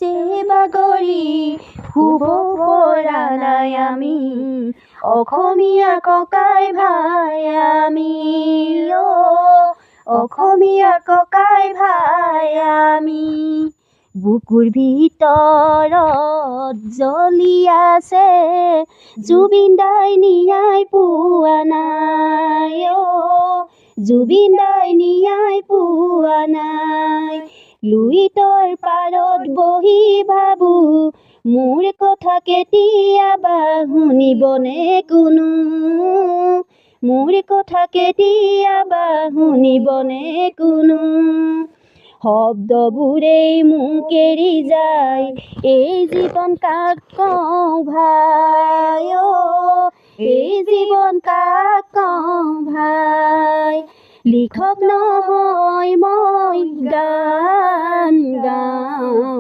যে বাগৰি শুব পৰা নাই আমি অসমীয়া ককাই ভাই আমি অসমীয়া ককাই ভাই আমি বুকুৰ ভিতৰত জ্বলি আছে জুবিন দাই ন্যায় পোৱা নাই জুবিন দাই ন্যায় পোৱা নাই লুইতৰ পাৰত বহি ভাবো মোৰ কথা কেতিয়াবা শুনিবনে কোনো মোৰ কথা কেতিয়াবা শুনিবনে কোনো শব্দবোৰেই মোক এৰি যায় এই জীৱন কাক কওঁ ভাই এই জীৱন কাক কওঁ ভাই লিখক নহয় মই গান গাওঁ